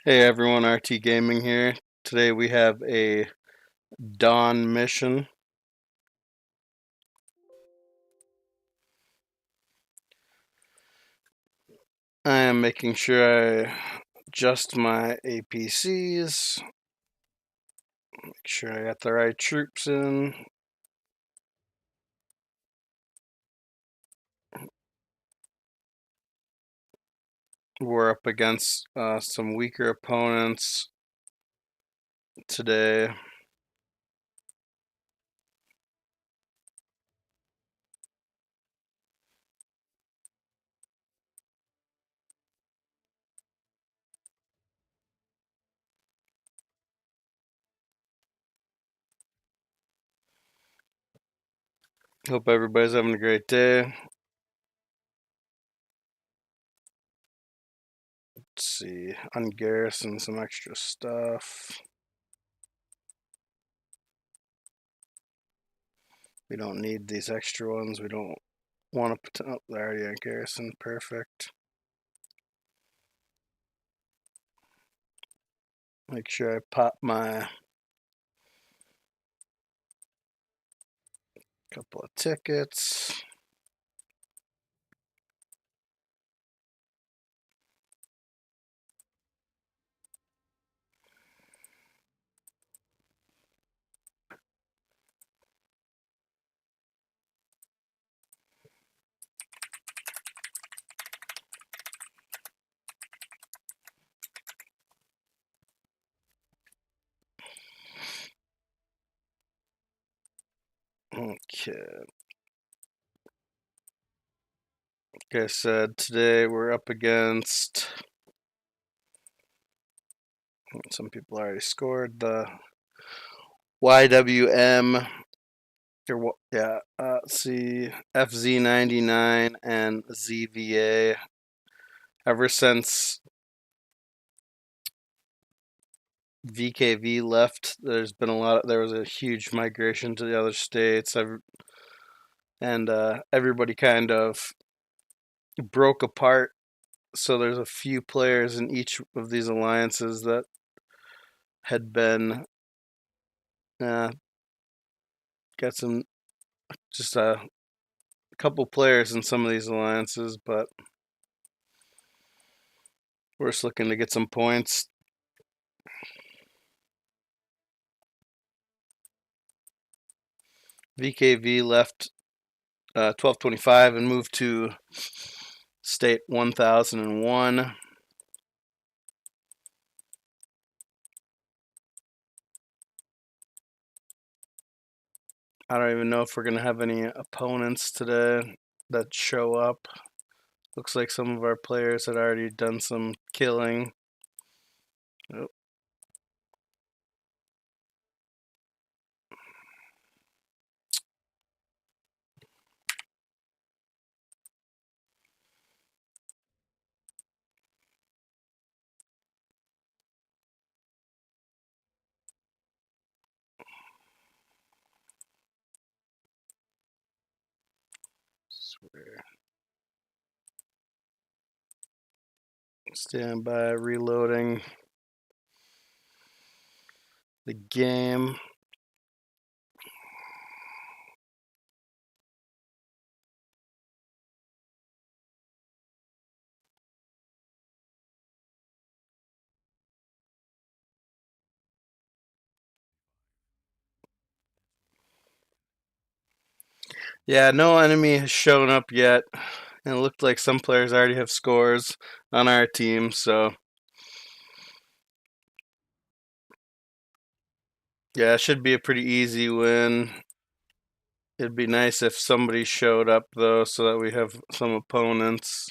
Hey everyone, RT Gaming here. Today we have a dawn mission. I am making sure I adjust my APCs, make sure I got the right troops in. We're up against some weaker opponents today. Hope everybody's having a great day. Let's see, ungarrison some extra stuff. We don't need these extra ones. We don't want to put. Oh, they're already ungarrison. Perfect. Make sure I pop my couple of tickets. Okay. Like I said, today we're up against. Some people already scored the YWM. Yeah, let's see, Fz9 and ZvA. Ever since VKV left, there's been a lot. There was a huge migration to the other states, and everybody kind of broke apart. So there's a few players in each of these alliances that had been got some just a couple players in some of these alliances, but we're just looking to get some points. VKV left 1225 and moved to state 1001. I don't even know if we're going to have any opponents today that show up. Looks like some of our players had already done some killing. Oh. Swear. Stand by, reloading the game. Yeah, no enemy has shown up yet. And it looked like some players already have scores on our team, so yeah, it should be a pretty easy win. It'd be nice if somebody showed up though, so that we have some opponents.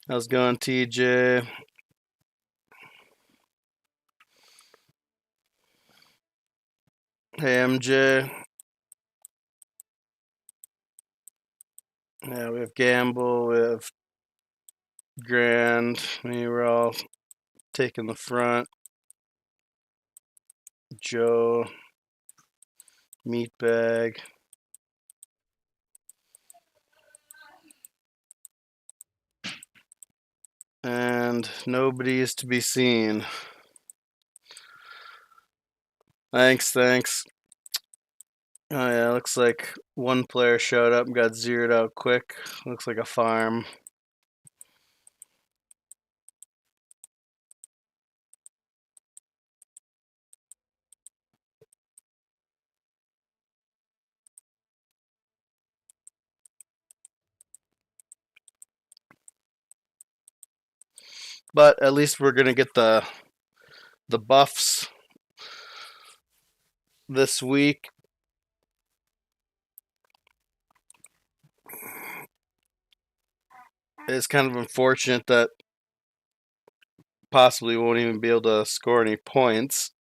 How's it going, TJ? Hey MJ. Yeah, we have Gamble, we have Grand. We were all taking the front. Joe, Meatbag. And nobody is to be seen. Thanks. Oh yeah, looks like one player showed up and got zeroed out quick. Looks like a farm. But at least we're gonna get the buffs this week. It's kind of unfortunate that possibly won't even be able to score any points.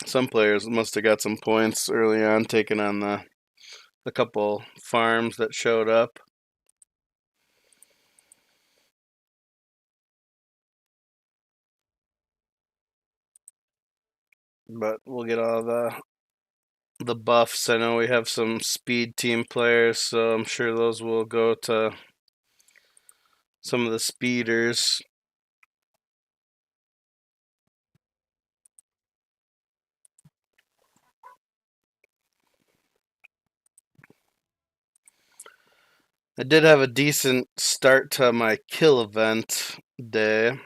Some players must have got some points early on, taking on the couple farms that showed up. But we'll get all the buffs. I know we have some speed team players, so I'm sure those will go to some of the speeders. I did have a decent start to my kill event day.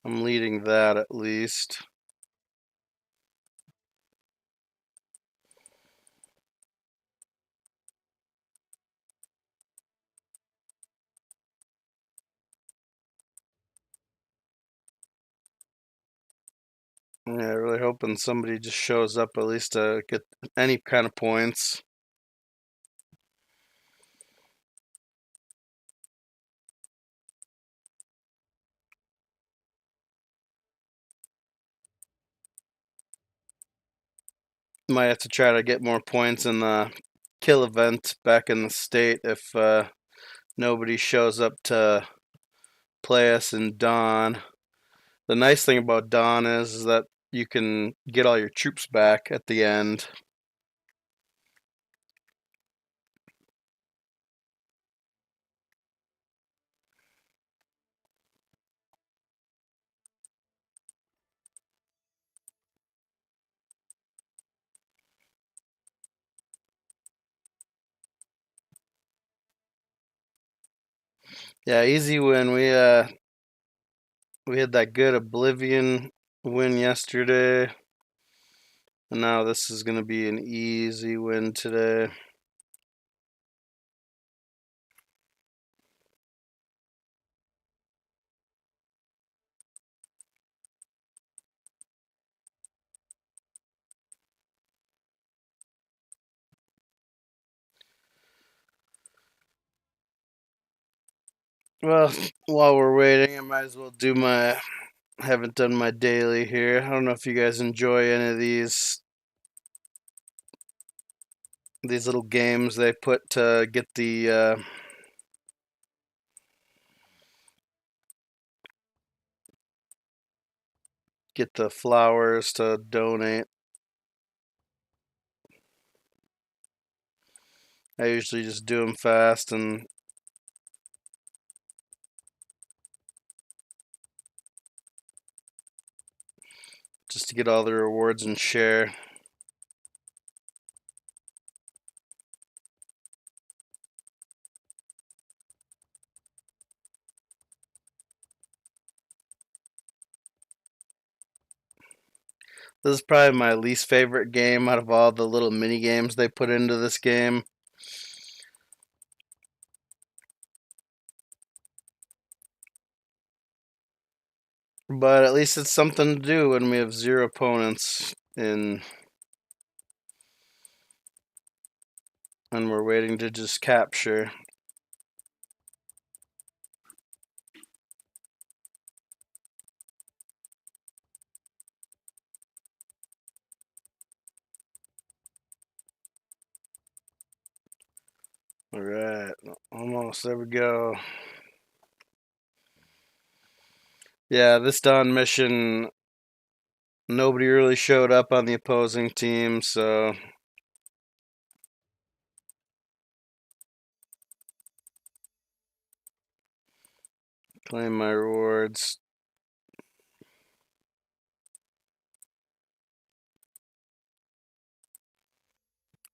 I'm leading that at least. Yeah, really hoping somebody just shows up at least to get any kind of points. Might have to try to get more points in the kill event back in the state if nobody shows up to play us in Dawn. The nice thing about Dawn is that you can get all your troops back at the end. Yeah, easy win. We had that good Oblivion win yesterday. And now this is going to be an easy win today. Well, while we're waiting, I might as well do my. Haven't done my daily here. I don't know if you guys enjoy any of these little games they put to get the flowers to donate. I usually just do them fast and just to get all the rewards and share. This is probably my least favorite game out of all the little mini games they put into this game. But at least it's something to do when we have 0 opponents in and we're waiting to just capture. All right, almost. There we go. Yeah, this dawn mission, nobody really showed up on the opposing team, so claim my rewards.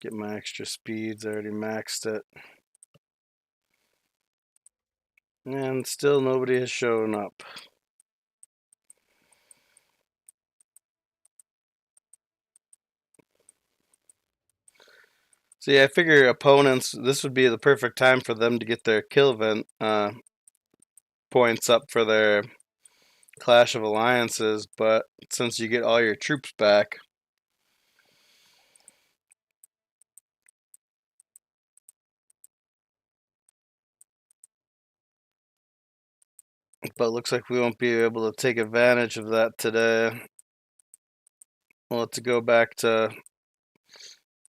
Get my extra speeds. I already maxed it. And still nobody has shown up. See, I figure opponents, this would be the perfect time for them to get their kill event points up for their Clash of Alliances, but since you get all your troops back, but looks like we won't be able to take advantage of that today. Well, let's go back to,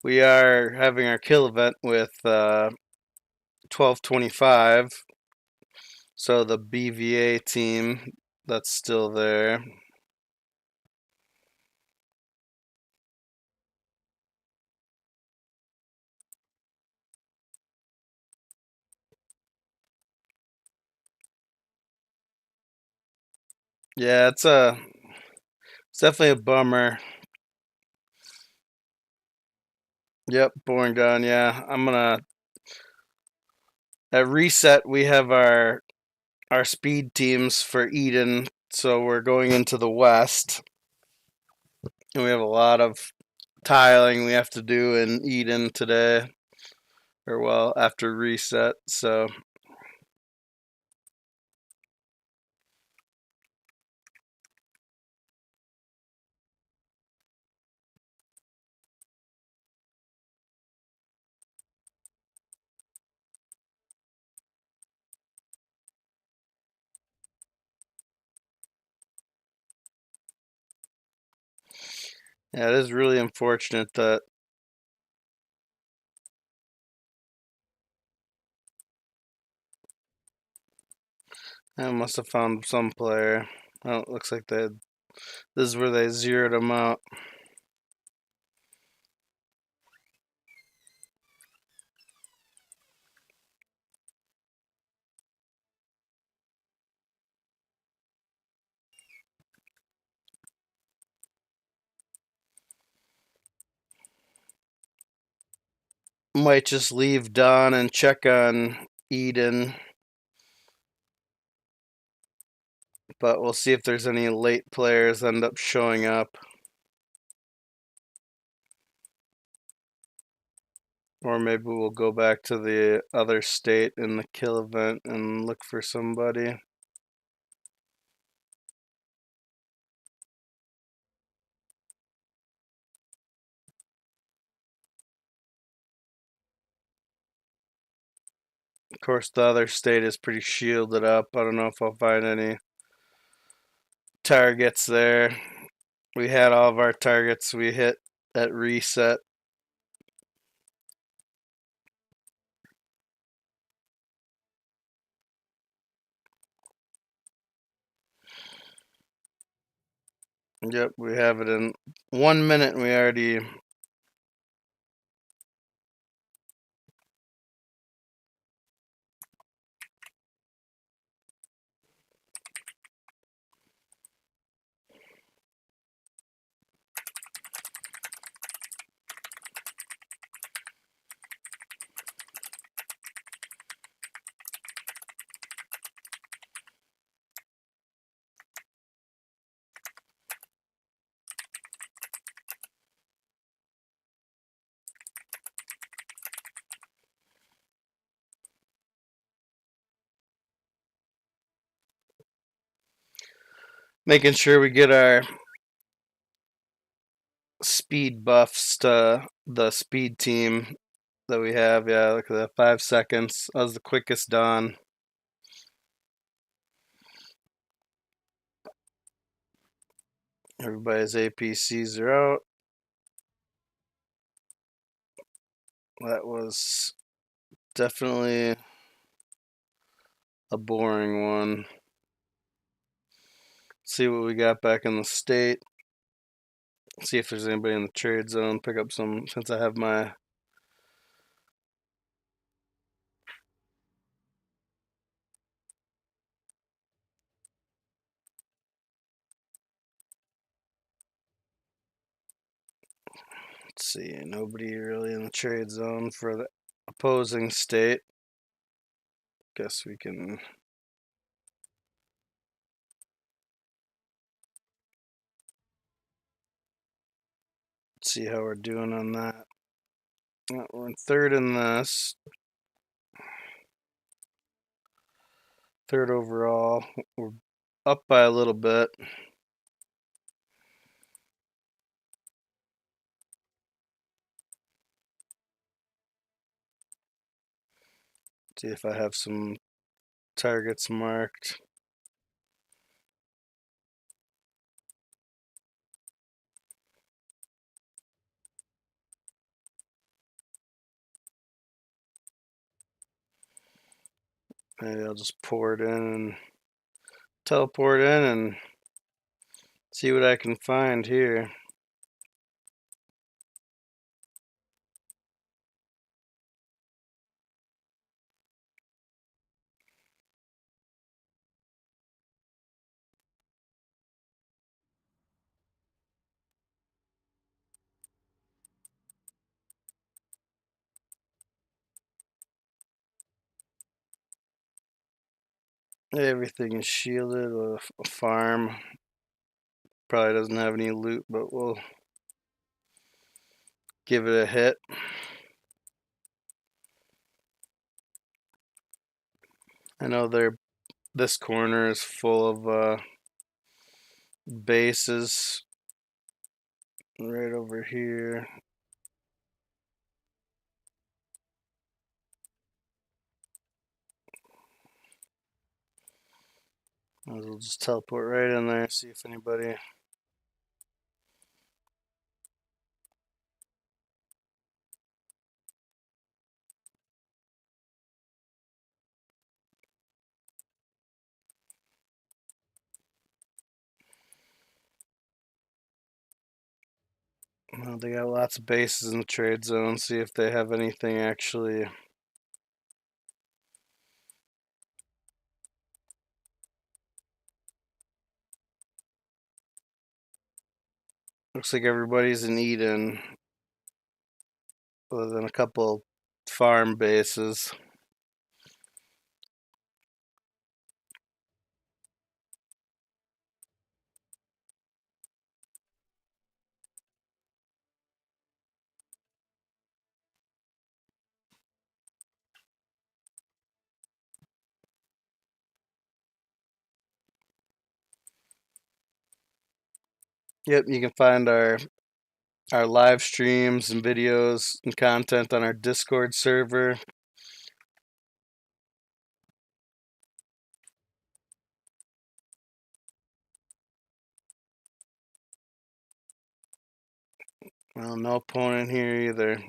we are having our kill event with 1225, so the BVA team that's still there. Yeah, it's definitely a bummer. Yep, born gun. Yeah, I'm gonna at reset. We have our speed teams for Eden, so we're going into the west, and we have a lot of tiling we have to do in Eden today, or well after reset. So yeah, it is really unfortunate that I must have found some player. Oh, it looks like this is where they zeroed them out. Might just leave Don and check on Eden, but we'll see if there's any late players end up showing up. Or maybe we'll go back to the other state in the kill event and look for somebody. Of course, the other state is pretty shielded up. I don't know if I'll find any targets there. We had all of our targets we hit at reset. Yep, we have it in 1 minute. We already making sure we get our speed buffs to the speed team that we have. Yeah, look at that, 5 seconds. That was the quickest dawn. Everybody's APCs are out. That was definitely a boring one. See what we got back in the state. See if there's anybody in the trade zone. Pick up some, since I have my let's see, nobody really in the trade zone for the opposing state. Guess we can see how we're doing on that. We're in third in this. Third overall. We're up by a little bit. See if I have some targets marked. Maybe I'll just pour it in and teleport in and see what I can find here. Everything is shielded with a farm. Probably doesn't have any loot, but we'll give it a hit. I know this corner is full of bases right over here. We'll just teleport right in there, see if anybody. Well, they got lots of bases in the trade zone. See if they have anything actually. Looks like everybody's in Eden, other than a couple farm bases. Yep, you can find our live streams and videos and content on our Discord server. Well, no opponent here either.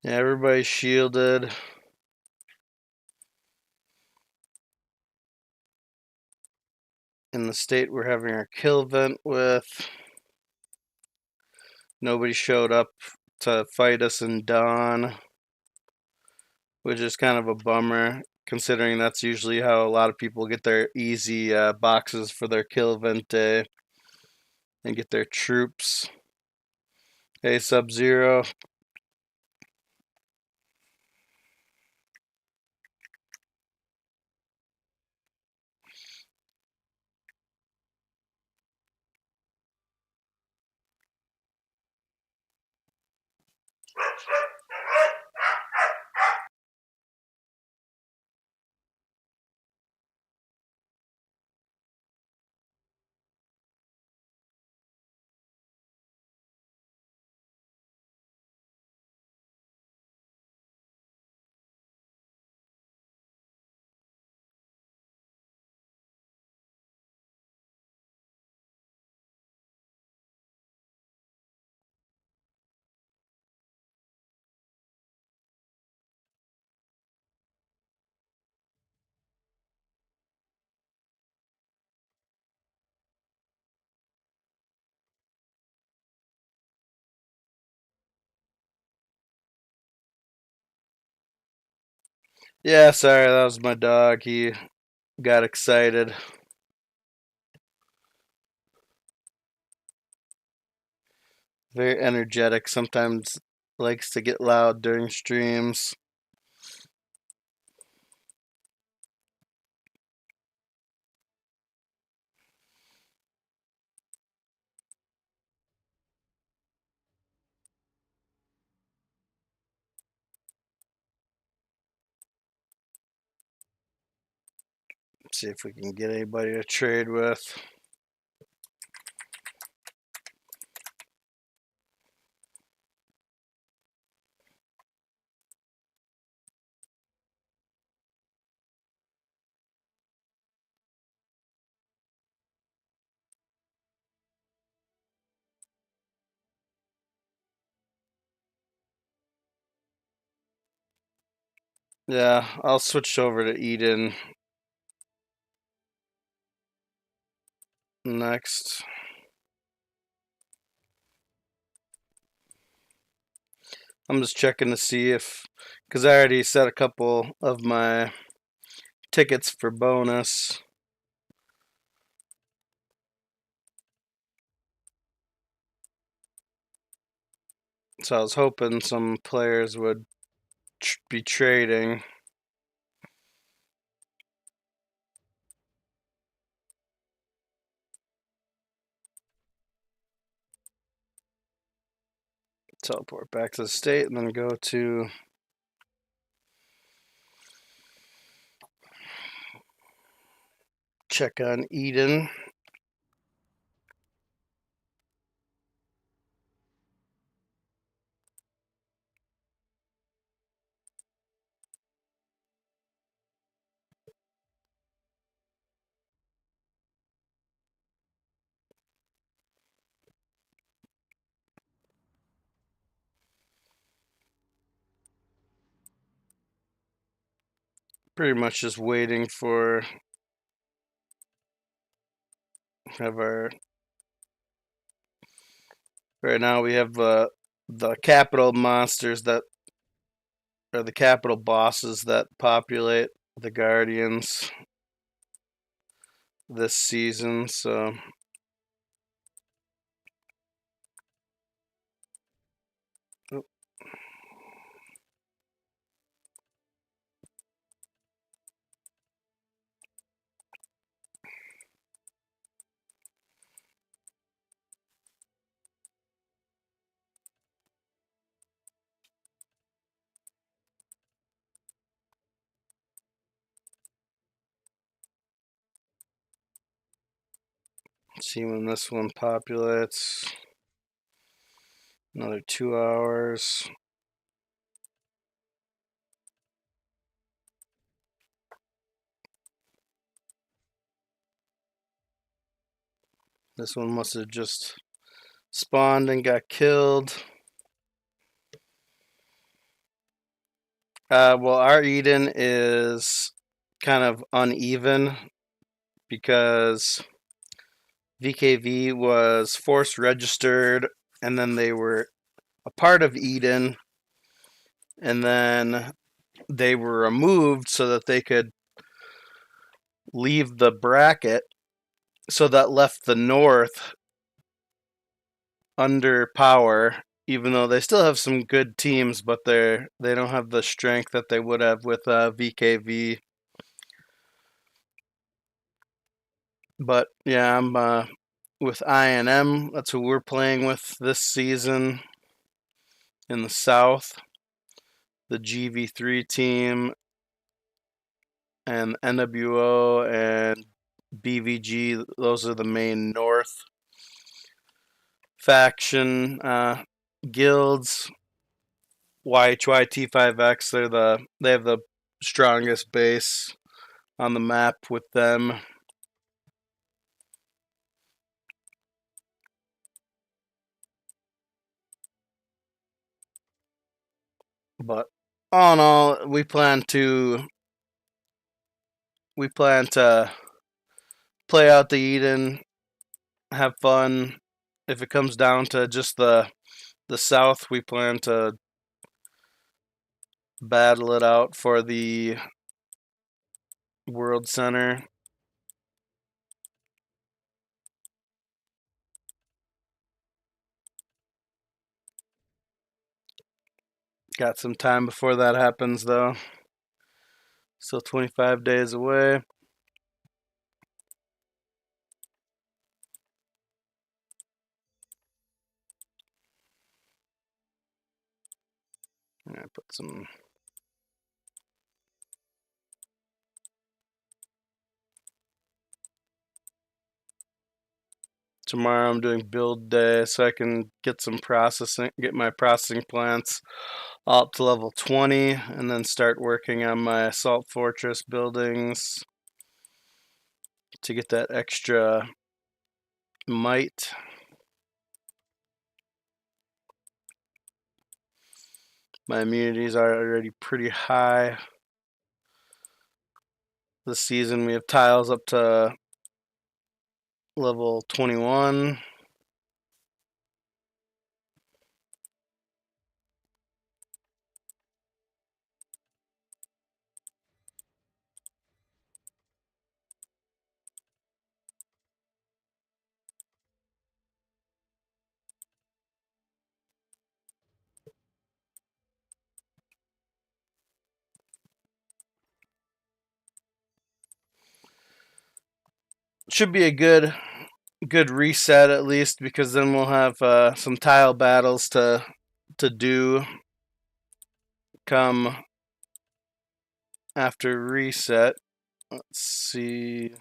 Yeah, everybody's shielded. In the state we're having our kill event with, nobody showed up to fight us in Dawn, which is kind of a bummer, considering that's usually how a lot of people get their easy boxes for their kill event day and get their troops. Hey, Sub-Zero. Yeah, sorry, that was my dog. He got excited. Very energetic. Sometimes likes to get loud during streams. See if we can get anybody to trade with. Yeah, I'll switch over to Eden next. I'm just checking to see if, because I already set a couple of my tickets for bonus. So I was hoping some players would be trading. Teleport back to the state and then go to check on Eden. Pretty much just waiting for have our right now we have the capital monsters that are the capital bosses that populate the Guardians this season, so see when this one populates. Another 2 hours. This one must have just spawned and got killed. Well, our Eden is kind of uneven because VKV was force registered and then they were a part of Eden and then they were removed so that they could leave the bracket. So that left the North under power, even though they still have some good teams, but they don't have the strength that they would have with VKV. But yeah, I'm with INM. That's who we're playing with this season. In the south, the GV3 team and NWO and BVG, those are the main north faction guilds. YHY T5X, they have the strongest base on the map with them. But all in all, we plan to play out the Eden, have fun. If it comes down to just the south, we plan to battle it out for the World Center. Got some time before that happens, though. Still 25 days away. I put some. Tomorrow I'm doing build day, so I can get my processing plants up to level 20, and then start working on my assault fortress buildings to get that extra might. My immunities are already pretty high. This season we have tiles up to level 21. Should be a good reset at least, because then we'll have some tile battles to do come after reset. Let's see.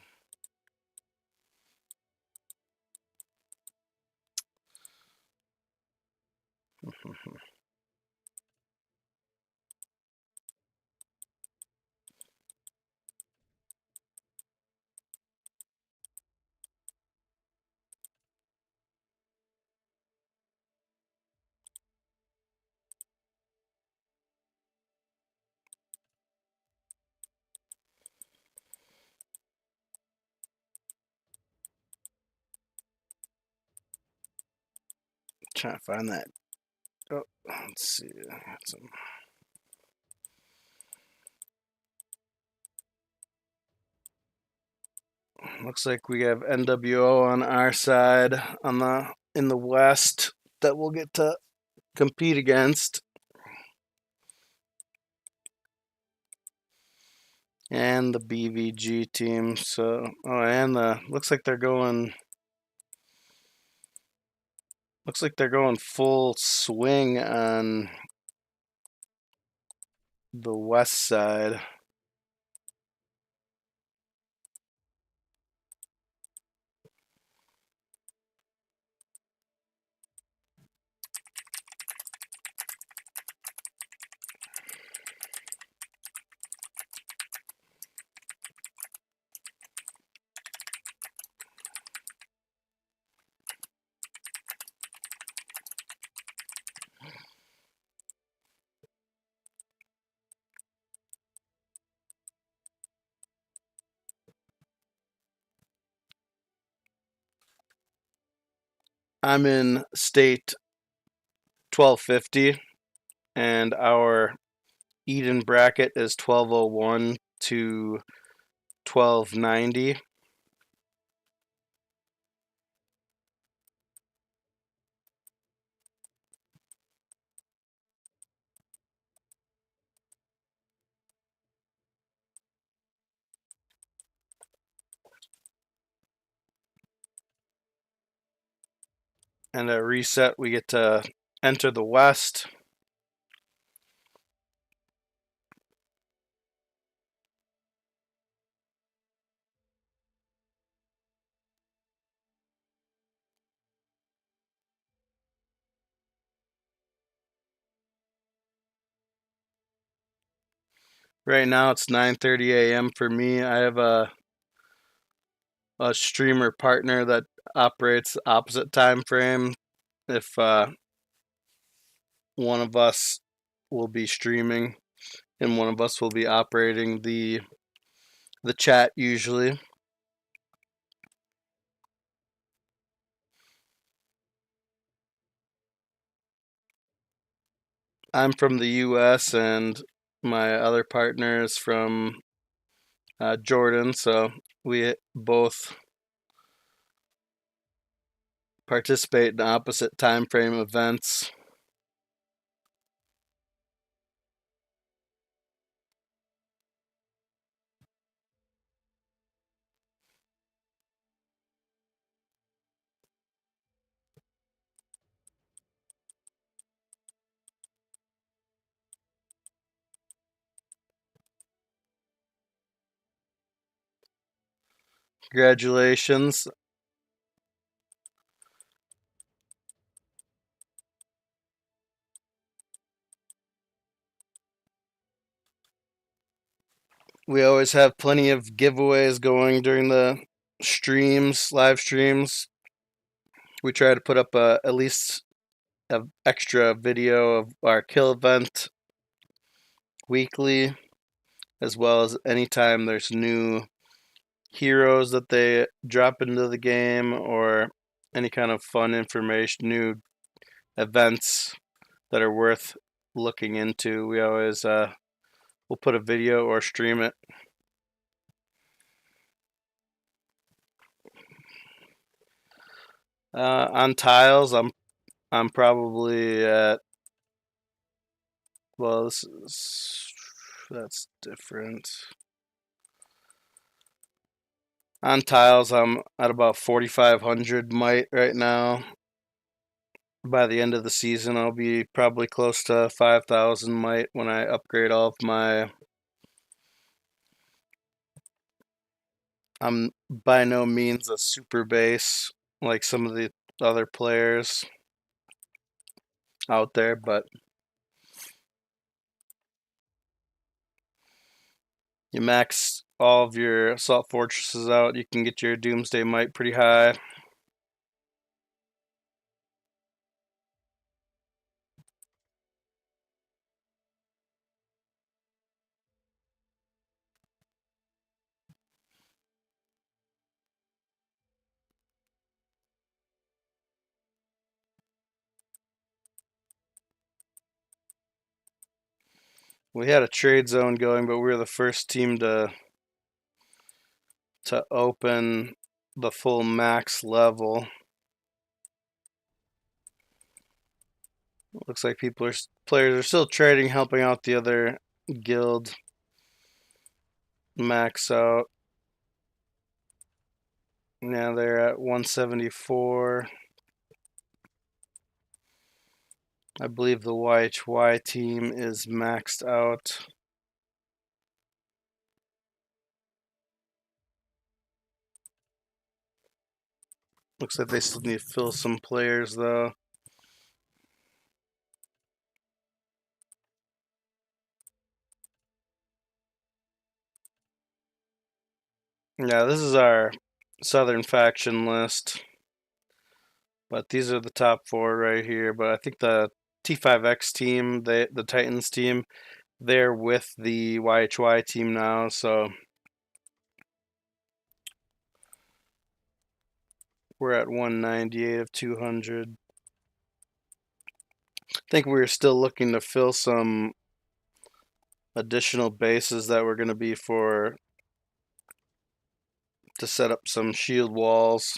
Trying to find that. Oh, let's see. I got some. Looks like we have NWO on our side in the west that we'll get to compete against. And the BVG team. So, and looks like they're going full swing on the west side. I'm in state 1250, and our Eden bracket is 1201 to 1290. And at reset, we get to enter the west. Right now it's 9:30 a.m. for me. I have a streamer partner that operates the opposite time frame. If one of us will be streaming and one of us will be operating the chat usually. I'm from the US and my other partner is from Jordan, so we both participate in opposite time frame events. Congratulations. We always have plenty of giveaways going during the live streams. We try to put up at least an extra video of our kill event weekly, as well as anytime there's new heroes that they drop into the game or any kind of fun information, new events that are worth looking into. We always we'll put a video or stream it. On tiles, I'm probably at, well, that's different. On tiles, I'm at about 4,500 might right now. By the end of the season, I'll be probably close to 5,000 might when I upgrade all of my. I'm by no means a super base like some of the other players out there, but you max all of your assault fortresses out, you can get your Doomsday might pretty high. We had a trade zone going, but we were the first team to open the full max level. Looks like players are still trading, helping out the other guild max out. Now they're at 174. I believe the YHY team is maxed out. Looks like they still need to fill some players though. Yeah, this is our Southern faction list. But these are the top four right here. But I think the T5X team, the Titans team, they're with the YHY team now, so we're at 198 of 200. I think we're still looking to fill some additional bases that were going to be to set up some shield walls.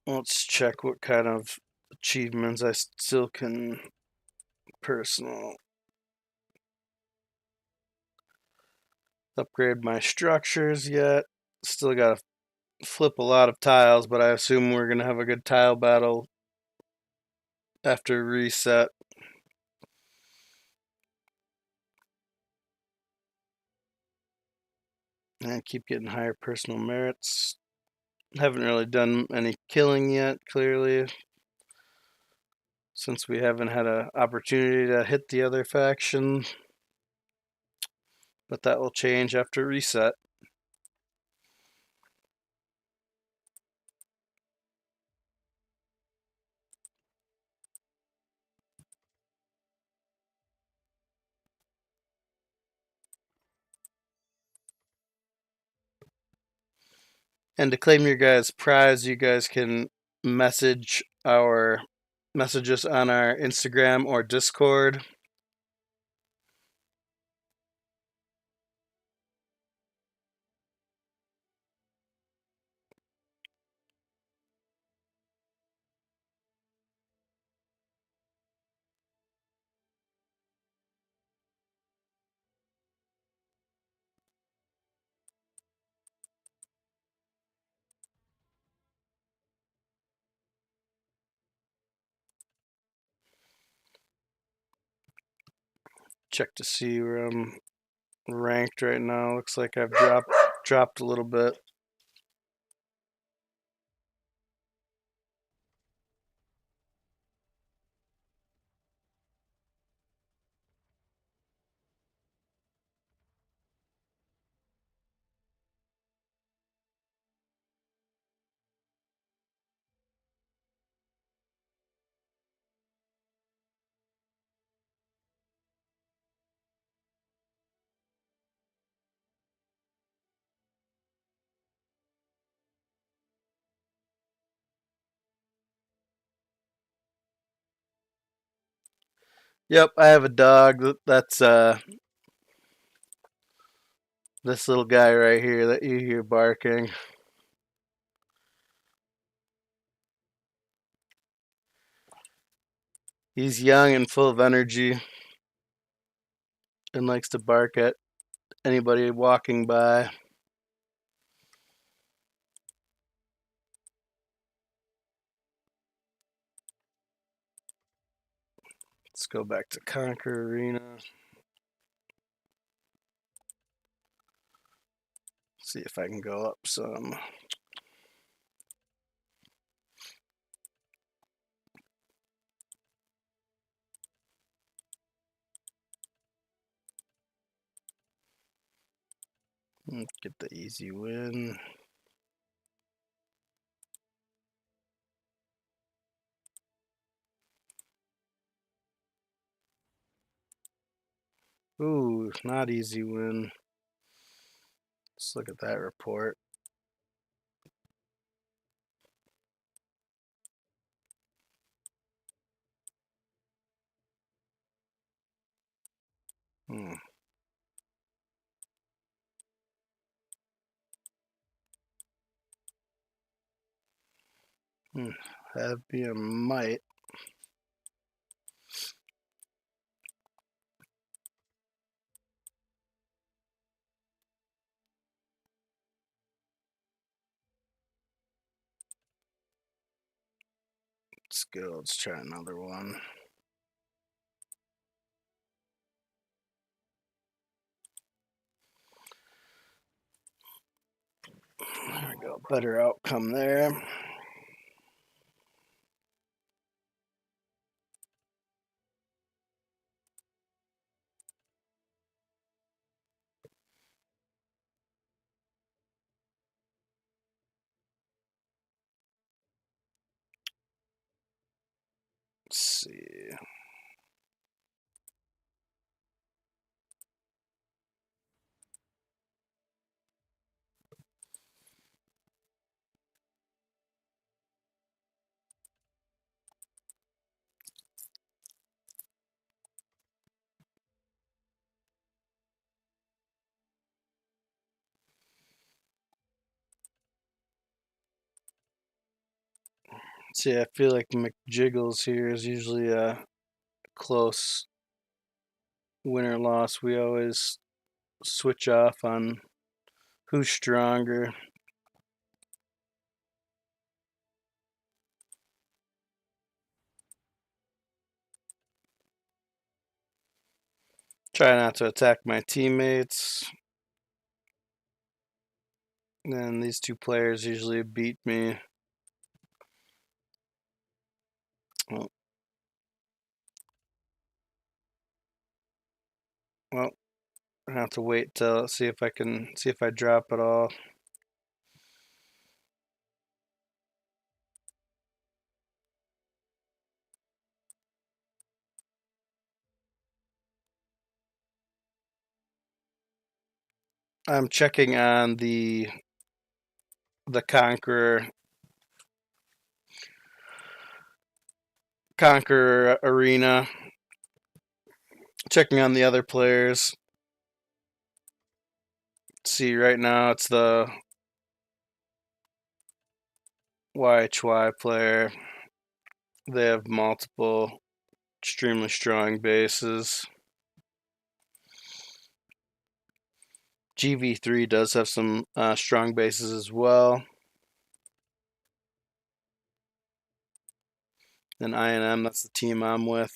Let's check what kind of achievements I still can personal upgrade my structures yet. Still got flip a lot of tiles, but I assume we're going to have a good tile battle after reset. And keep getting higher personal merits. Haven't really done any killing yet, clearly, since we haven't had an opportunity to hit the other faction. But that will change after reset. And to claim your guys' prize, you guys can message us on our Instagram or Discord. Check to see where I'm ranked right now. Looks like I've dropped a little bit. Yep, I have a dog. That's this little guy right here that you hear barking. He's young and full of energy and likes to bark at anybody walking by. Let's go back to Conquer Arena. See if I can go up some. Get the easy win. Ooh, not easy win. Let's look at that report. Hmm. That'd be a might. Let's go. Let's try another one. There we go. Better outcome there. Let's see. See, I feel like McJiggles here is usually a close win or loss. We always switch off on who's stronger. Try not to attack my teammates. And these two players usually beat me. Well, I have to wait till see if I drop it all. I'm checking on the Conqueror arena. Checking on the other players. See, right now it's the YHY player. They have multiple extremely strong bases. GV3 does have some strong bases as well. And INM, that's the team I'm with.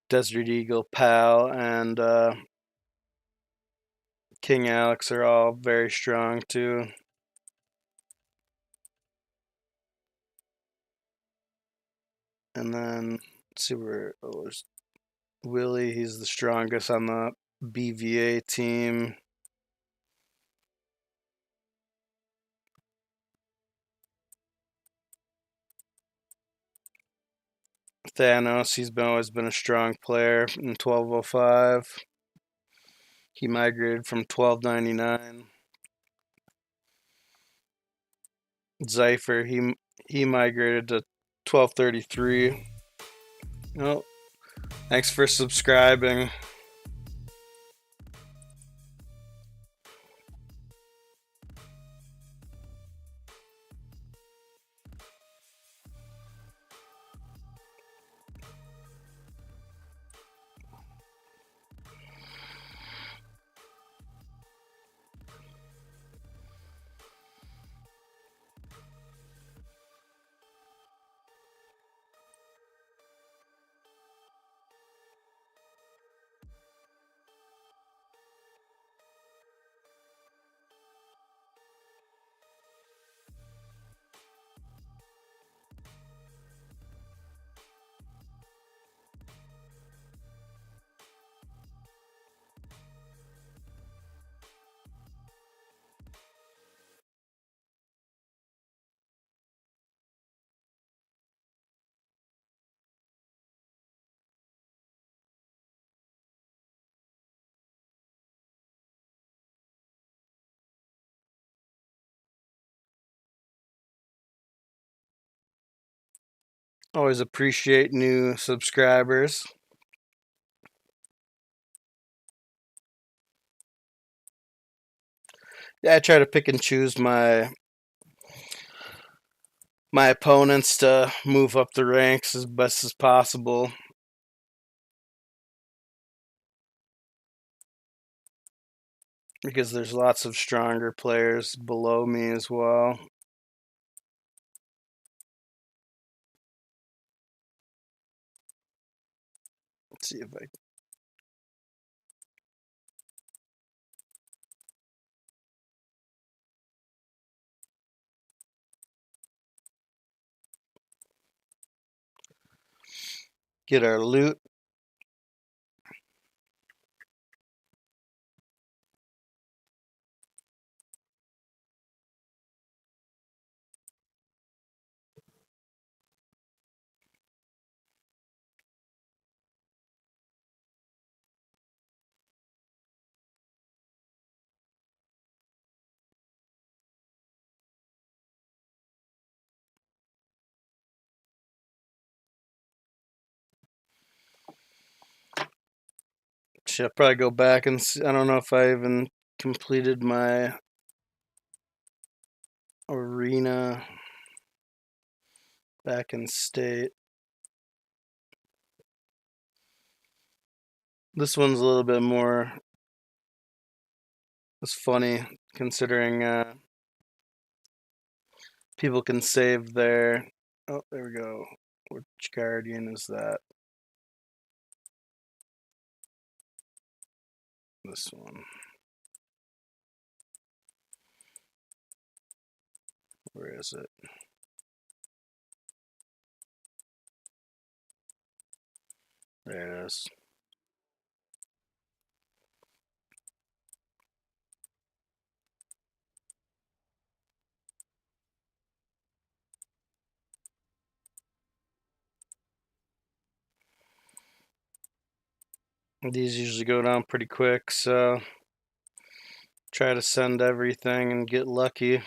Desert Eagle, Pal, and King Alex are all very strong too. And then let's see where there's Willie. He's the strongest on the BVA team. Thanos, he's always been a strong player in 1205. He migrated from 1299. Zypher, he migrated to 1233. Well, thanks for subscribing. Always appreciate new subscribers. Yeah, I try to pick and choose my opponents to move up the ranks as best as possible. Because there's lots of stronger players below me as well. Let's see if I get our loot. Should probably go back and see. I don't know if I even completed my arena back in state. This one's a little bit more. It's funny considering people can save their. Oh, there we go. Which guardian is that? This one. Where is it? There it is. These usually go down pretty quick, so try to send everything and get lucky.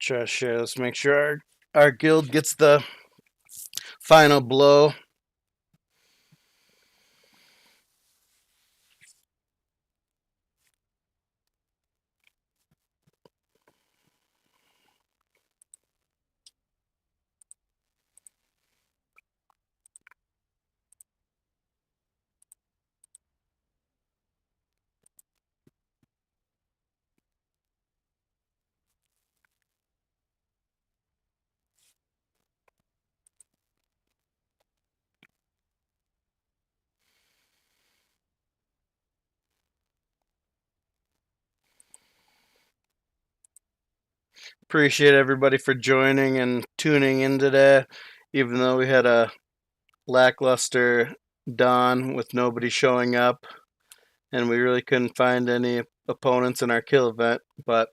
Try to share this, make sure our guild gets the final blow. Appreciate everybody for joining and tuning in today, even though we had a lackluster dawn with nobody showing up and we really couldn't find any opponents in our kill event. But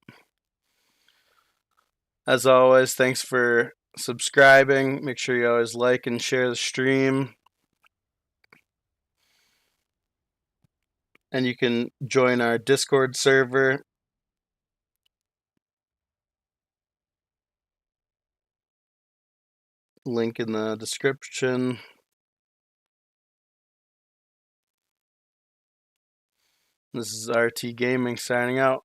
as always, thanks for subscribing. Make sure you always like and share the stream. And you can join our Discord server. Link in the description. This is RT Gaming signing out.